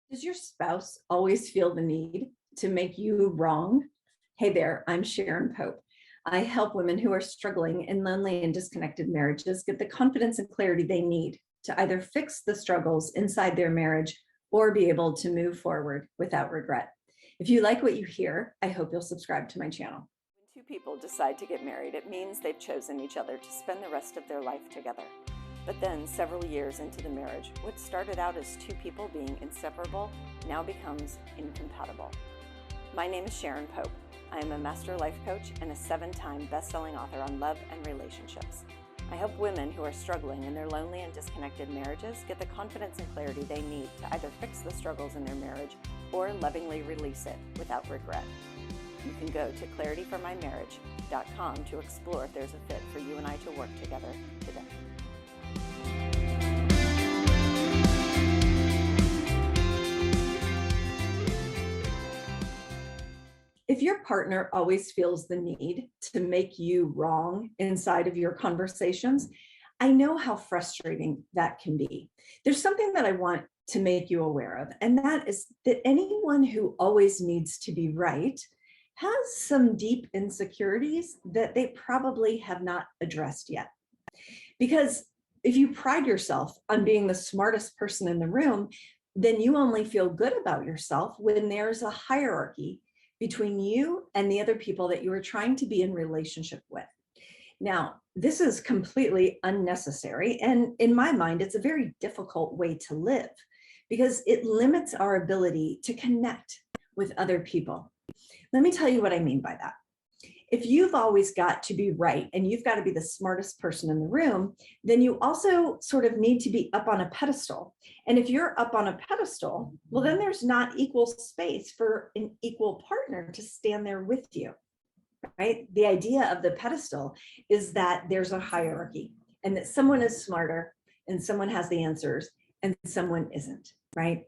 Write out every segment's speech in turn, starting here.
Does your spouse always feel the need to make you wrong? Hey there, I'm Sharon Pope. I help women who are struggling in lonely and disconnected marriages get the confidence and clarity they need to either fix the struggles inside their marriage or be able to move forward without regret. If you like what you hear, I hope you'll subscribe to my channel. When two people decide to get married, it means they've chosen each other to spend the rest of their life together. But then, several years into the marriage, what started out as two people being inseparable now becomes incompatible. My name is Sharon Pope. I am a master life coach and a 7-time best-selling author on love and relationships. I help women who are struggling in their lonely and disconnected marriages get the confidence and clarity they need to either fix the struggles in their marriage or lovingly release it without regret. You can go to clarityformymarriage.com to explore if there's a fit for you and I to work together today. If your partner always feels the need to make you wrong inside of your conversations, I know how frustrating that can be. There's something that I want to make you aware of, and that is that anyone who always needs to be right has some deep insecurities that they probably have not addressed yet. Because if you pride yourself on being the smartest person in the room, then you only feel good about yourself when there's a hierarchy between you and the other people that you are trying to be in relationship with. Now, this is completely unnecessary, and in my mind, it's a very difficult way to live because it limits our ability to connect with other people. Let me tell you what I mean by that. If you've always got to be right and you've got to be the smartest person in the room, then you also sort of need to be up on a pedestal. And if you're up on a pedestal, well, then there's not equal space for an equal partner to stand there with you, right? The idea of the pedestal is that there's a hierarchy and that someone is smarter and someone has the answers and someone isn't, right?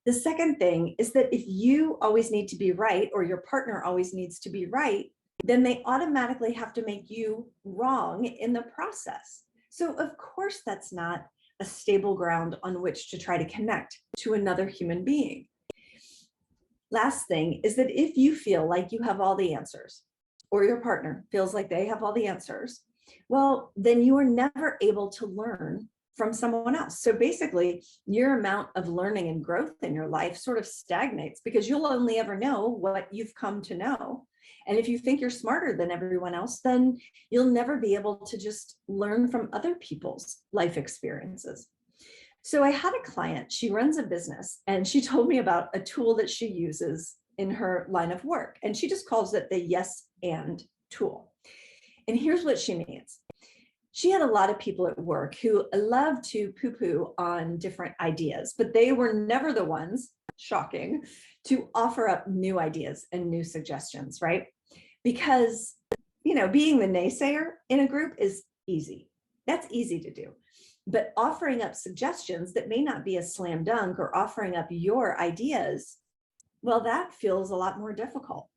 The second thing is that if you always need to be right or your partner always needs to be right, then they automatically have to make you wrong in the process. So of course, that's not a stable ground on which to try to connect to another human being. Last thing is that if you feel like you have all the answers or your partner feels like they have all the answers, well, then you are never able to learn from someone else. So basically, your amount of learning and growth in your life sort of stagnates because you'll only ever know what you've come to know. And if you think you're smarter than everyone else, then you'll never be able to just learn from other people's life experiences. So I had a client, she runs a business, and she told me about a tool that she uses in her line of work. And she just calls it the yes and tool. And here's what she means. She had a lot of people at work who love to poo-poo on different ideas, but they were never the ones, shocking, to offer up new ideas and new suggestions, right? Because, being the naysayer in a group is easy. That's easy to do. But offering up suggestions that may not be a slam dunk or offering up your ideas, well, that feels a lot more difficult.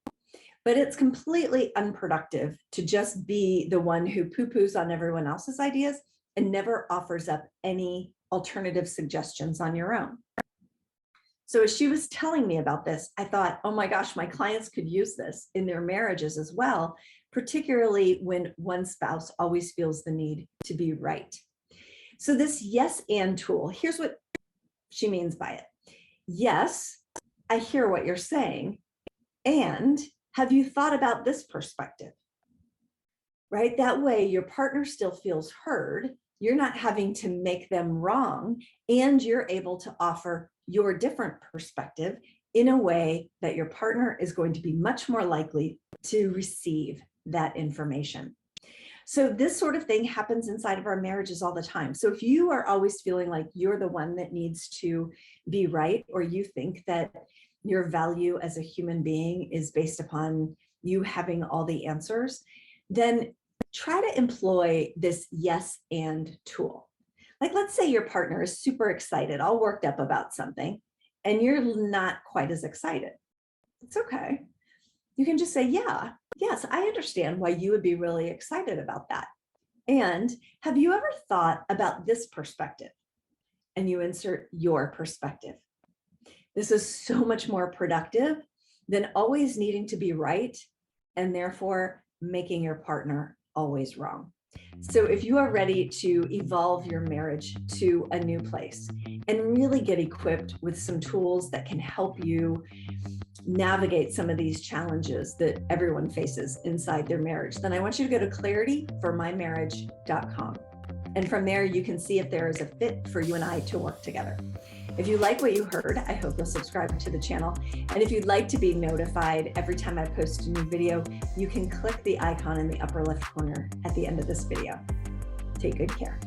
But it's completely unproductive to just be the one who poo-poos on everyone else's ideas and never offers up any alternative suggestions on your own. So as she was telling me about this, I thought, oh my gosh, my clients could use this in their marriages as well, particularly when one spouse always feels the need to be right. So this yes and tool, here's what she means by it. Yes, I hear what you're saying, and have you thought about this perspective? Right? That way your partner still feels heard. You're not having to make them wrong, and you're able to offer your different perspective in a way that your partner is going to be much more likely to receive that information. So this sort of thing happens inside of our marriages all the time. So if you are always feeling like you're the one that needs to be right, or you think that your value as a human being is based upon you having all the answers, then try to employ this yes and tool. Like, let's say your partner is super excited, all worked up about something, and you're not quite as excited. It's okay. You can just say, yeah, yes, I understand why you would be really excited about that. And have you ever thought about this perspective? And you insert your perspective. This is so much more productive than always needing to be right and therefore making your partner always wrong. So if you are ready to evolve your marriage to a new place and really get equipped with some tools that can help you navigate some of these challenges that everyone faces inside their marriage, then I want you to go to clarityformymarriage.com. And from there, you can see if there is a fit for you and I to work together. If you like what you heard, I hope you'll subscribe to the channel. And if you'd like to be notified every time I post a new video, you can click the icon in the upper left corner at the end of this video. Take good care.